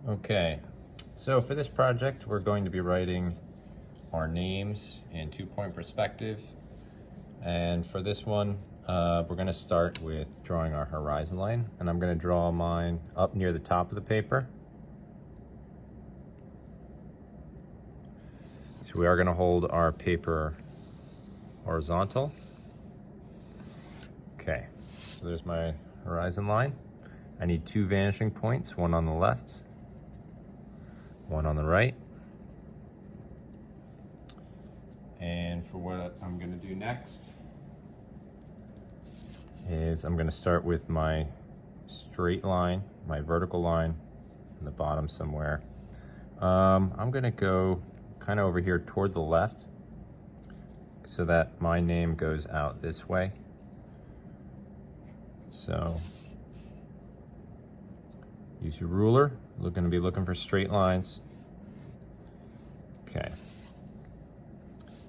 Okay, so for this project, we're going to be writing our names in 2-point perspective. And for this one, we're going to start with drawing our horizon line. And I'm going to draw mine up near the top of the paper. So we are going to hold our paper horizontal. Okay, so there's my horizon line. I need 2 vanishing points, one on the left, one on the right. And for what I'm going to do next is I'm going to start with my straight line, my vertical line in the bottom somewhere. I'm going to go kind of over here toward the left so that my name goes out this way. So use your ruler. We're going to be looking for straight lines. Okay.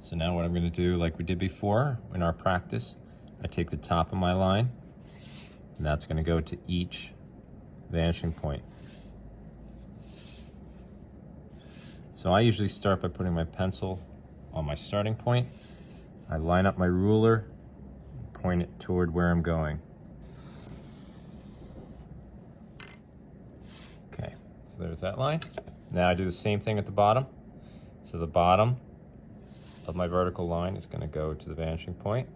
So now what I'm going to do, like we did before in our practice, I take the top of my line, and that's going to go to each vanishing point. So I usually start by putting my pencil on my starting point. I line up my ruler, point it toward where I'm going. Okay, so there's that line. Now I do the same thing at the bottom. So the bottom of my vertical line is going to go to the vanishing point.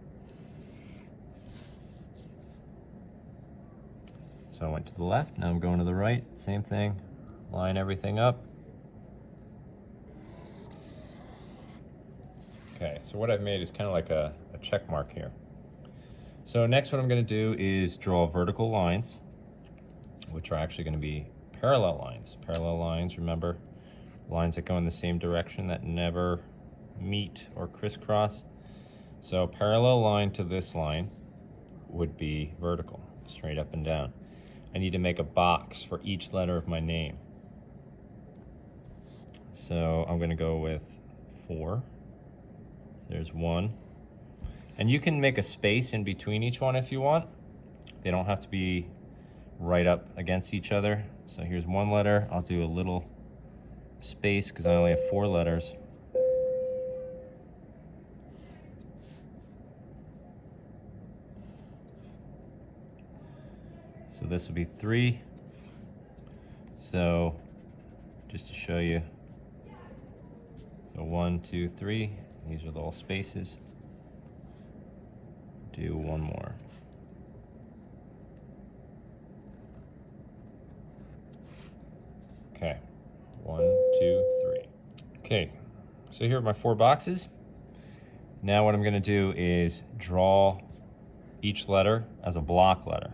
So I went to the left, now I'm going to the right, same thing, line everything up. Okay, so what I've made is kind of like a check mark here. So next what I'm going to do is draw vertical lines, which are actually going to be parallel lines. Parallel lines, remember, lines that go in the same direction that never meet or crisscross. So parallel line to this line would be vertical, straight up and down. I need to make a box for each letter of my name. So I'm going to go with 4. There's 1. And you can make a space in between each one if you want. They don't have to be right up against each other. So here's 1 letter. I'll do a little space because I only have 4 letters. So this will be 3. So just to show you, so 1, 2, 3. These are the little spaces. Do 1 more. Okay, 1, 2, 3. Okay, so here are my 4 boxes. Now what I'm going to do is draw each letter as a block letter.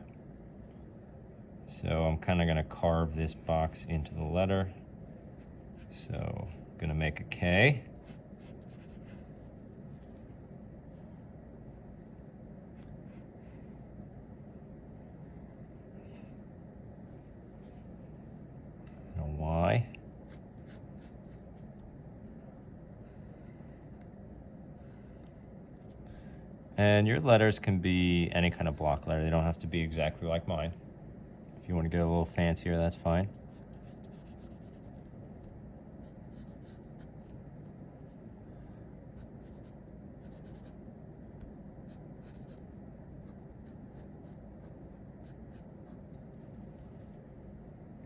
So I'm kind of going to carve this box into the letter. So I'm going to make a K. A Y. And your letters can be any kind of block letter. They don't have to be exactly like mine. If you want to get a little fancier, that's fine.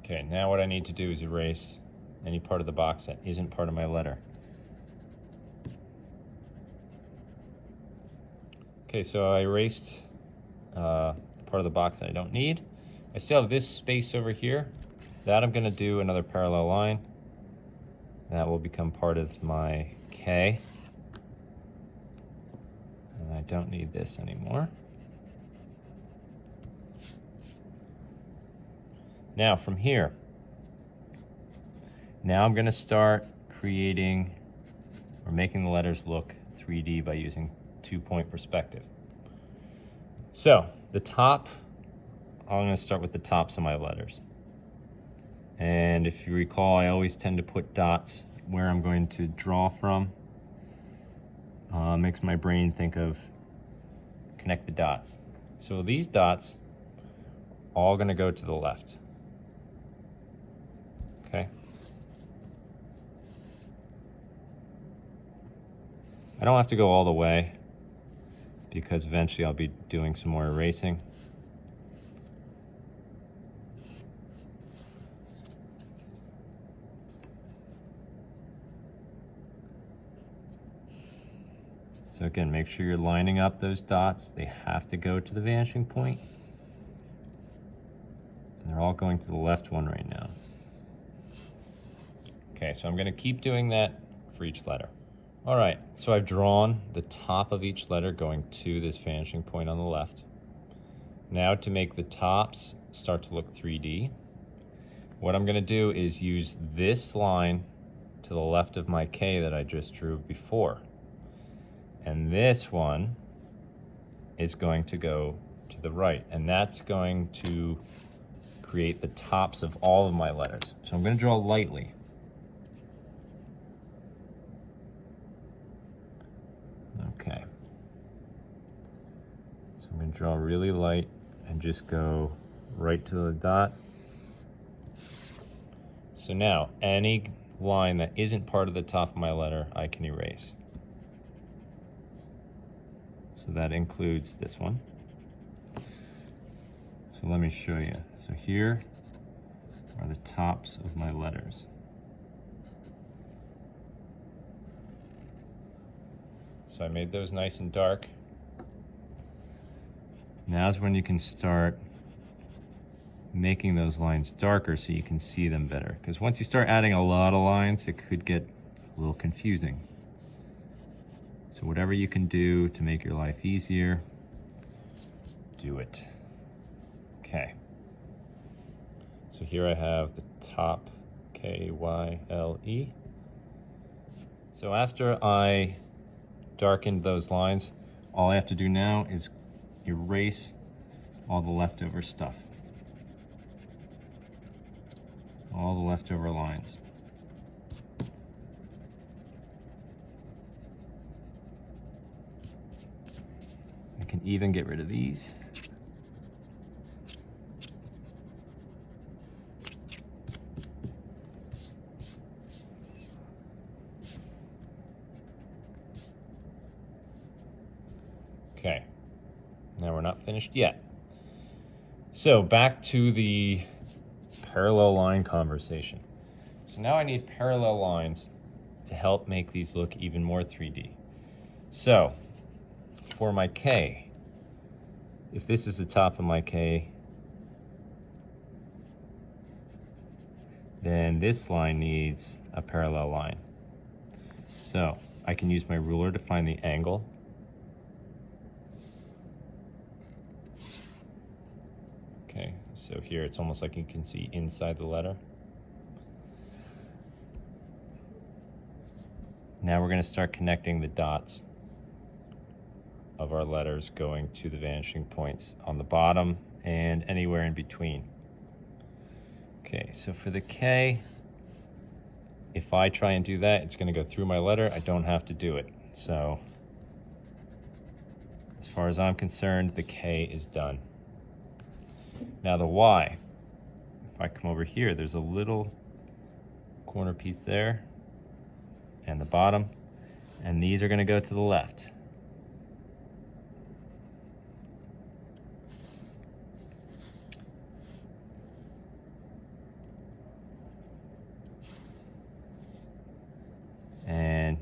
Okay, now what I need to do is erase any part of the box that isn't part of my letter. Okay, so I erased the part of the box that I don't need. I still have this space over here. That I'm gonna do another parallel line. That will become part of my K. And I don't need this anymore. Now from here, now I'm gonna start creating or making the letters look 3D by using 2-point perspective. So the top, I'm gonna start with the tops of my letters. And if you recall, I always tend to put dots where I'm going to draw from. Makes my brain think of connect the dots. So these dots all gonna go to the left. Okay. I don't have to go all the way because eventually I'll be doing some more erasing. So again, make sure you're lining up those dots. They have to go to the vanishing point. And they're all going to the left one right now. Okay, so I'm gonna keep doing that for each letter. All right, so I've drawn the top of each letter going to this vanishing point on the left. Now to make the tops start to look 3D, what I'm gonna do is use this line to the left of my K that I just drew before. And this one is going to go to the right, and that's going to create the tops of all of my letters. So I'm going to draw lightly. Okay. So I'm going to draw really light and just go right to the dot. So now, any line that isn't part of the top of my letter, I can erase. So that includes this one. So let me show you. So here are the tops of my letters. So I made those nice and dark. Now's when you can start making those lines darker so you can see them better. Because once you start adding a lot of lines, it could get a little confusing. So whatever you can do to make your life easier, do it. Okay. So here I have the top, K-Y-L-E. So after I darkened those lines, all I have to do now is erase all the leftover stuff. All the leftover lines. I can even get rid of these. Okay, now we're not finished yet. So back to the parallel line conversation. So now I need parallel lines to help make these look even more 3D. So for my K, if this is the top of my K, then this line needs a parallel line. So I can use my ruler to find the angle. Okay, so here it's almost like you can see inside the letter. Now we're going to start connecting the dots of our letters going to the vanishing points on the bottom and anywhere in between. Okay, so for the K, if I try and do that, it's going to go through my letter. I don't have to do it. So as far as I'm concerned, the K is done. Now the Y, if I come over here, there's a little corner piece there and the bottom, and these are going to go to the left. And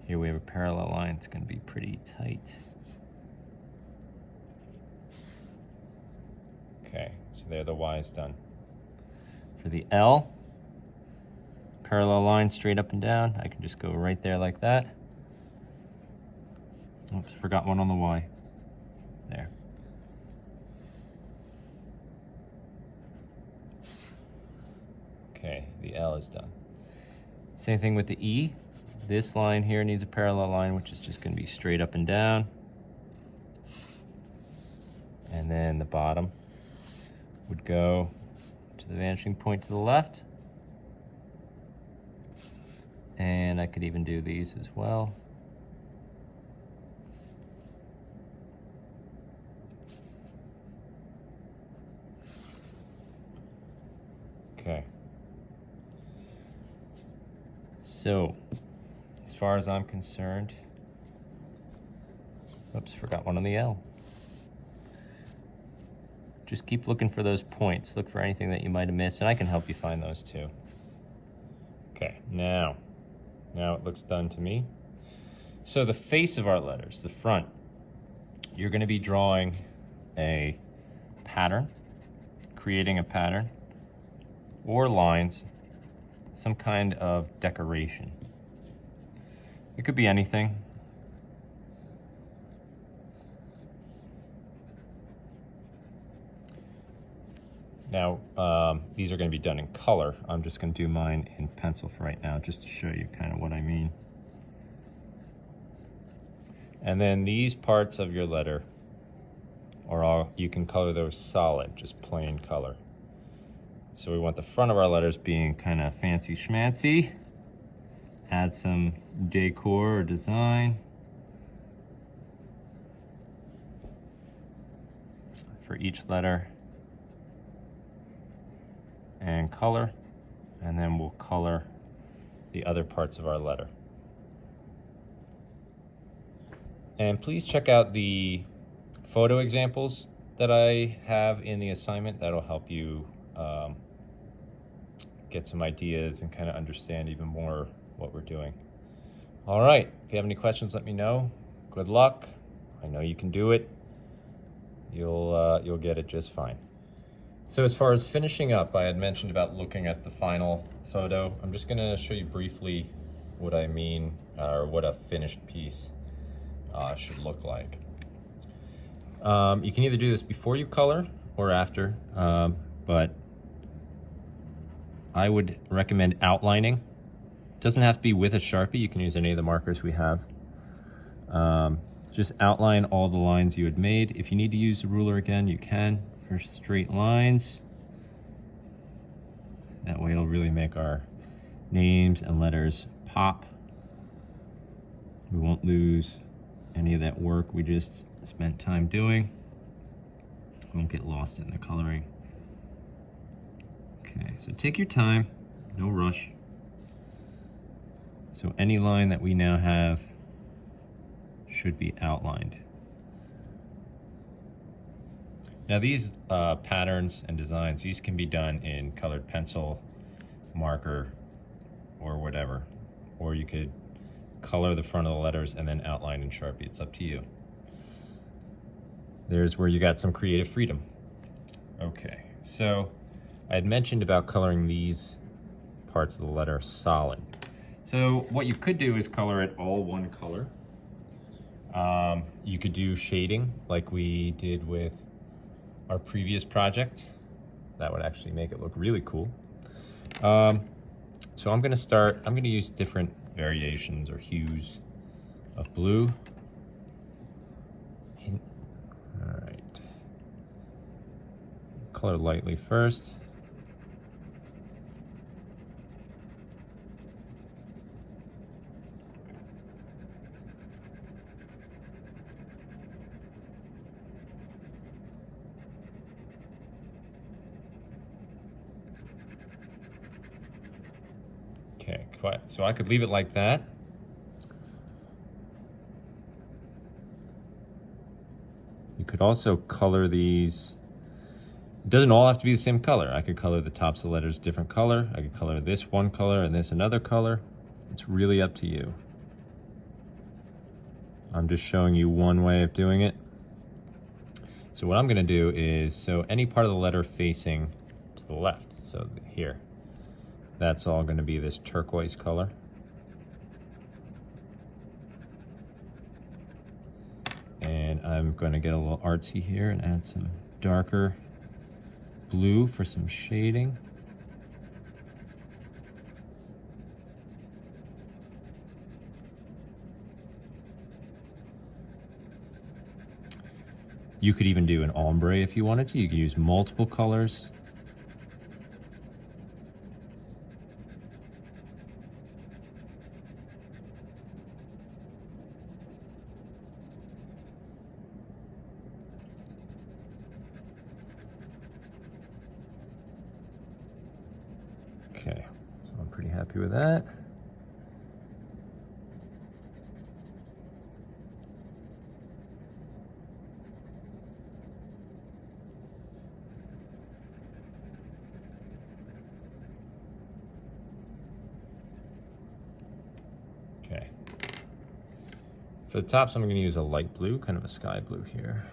here we have a parallel line. It's going to be pretty tight. Okay, so there the Y is done. For the L, parallel line straight up and down. I can just go right there like that. Oops, forgot one on the Y. There. Okay, the L is done. Same thing with the E. This line here needs a parallel line, which is just going to be straight up and down. And then the bottom would go to the vanishing point to the left. And I could even do these as well. Okay, So, as far as I'm concerned, oops, forgot one on the L. Just keep looking for those points. Look for anything that you might have missed, and I can help you find those too. Okay, now it looks done to me. So the face of our letters, the front, you're going to be drawing a pattern, creating a pattern, or lines, some kind of decoration. It could be anything. Now, these are going to be done in color. I'm just going to do mine in pencil for right now, just to show you kind of what I mean. And then these parts of your letter are all, you can color those solid, just plain color. So we want the front of our letters being kind of fancy schmancy. Add some decor or design for each letter. And color, and then we'll color the other parts of our letter. And please check out the photo examples that I have in the assignment. That'll help you get some ideas and kind of understand even more what we're doing. All right, if you have any questions, let me know. Good luck. I know you can do it. You'll get it just fine. So as far as finishing up, I had mentioned about looking at the final photo. I'm just gonna show you briefly what I mean, or what a finished piece should look like. You can either do this before you color or after, but I would recommend outlining. Doesn't have to be with a Sharpie. You can use any of the markers we have. Just outline all the lines you had made. If you need to use a ruler again, you can. For straight lines. That way it'll really make our names and letters pop. We won't lose any of that work we just spent time doing. Won't get lost in the coloring. Okay, so take your time, no rush. So any line that we now have should be outlined. Now these patterns and designs, these can be done in colored pencil, marker, or whatever. Or you could color the front of the letters and then outline in Sharpie. It's up to you. There's where you got some creative freedom. Okay, so I had mentioned about coloring these parts of the letter solid. So what you could do is color it all one color. You could do shading like we did with our previous project. That would actually make it look really cool. So I'm gonna use different variations or hues of blue. All right. Color lightly first. Okay, so I could leave it like that. You could also color these. It doesn't all have to be the same color. I could color the tops of the letters different color. I could color this one color and this another color. It's really up to you. I'm just showing you one way of doing it. So what I'm gonna do is, so any part of the letter facing to the left, so here, that's all gonna be this turquoise color. And I'm gonna get a little artsy here and add some darker blue for some shading. You could even do an ombre if you wanted to. You could use multiple colors. Okay, so I'm pretty happy with that. For the tops, I'm going to use a light blue, kind of a sky blue here.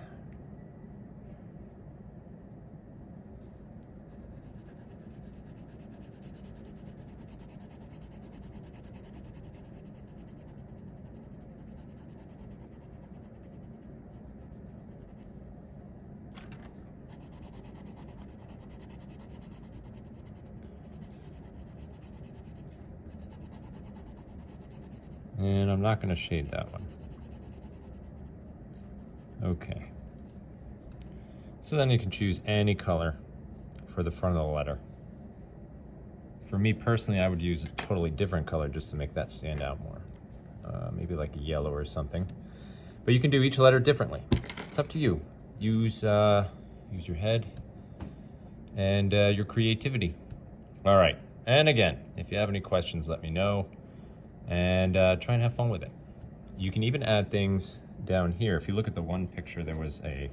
And I'm not going to shade that one. Okay. So then you can choose any color for the front of the letter. For me personally, I would use a totally different color just to make that stand out more. Maybe like a yellow or something. But you can do each letter differently. It's up to you. Use your head and your creativity. All right. And again, if you have any questions, let me know. And try and have fun with it. You can even add things down here. If you look at the one picture, there was a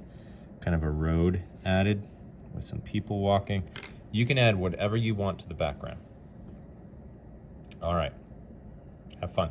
kind of a road added with some people walking. You can add whatever you want to the background. All right, have fun.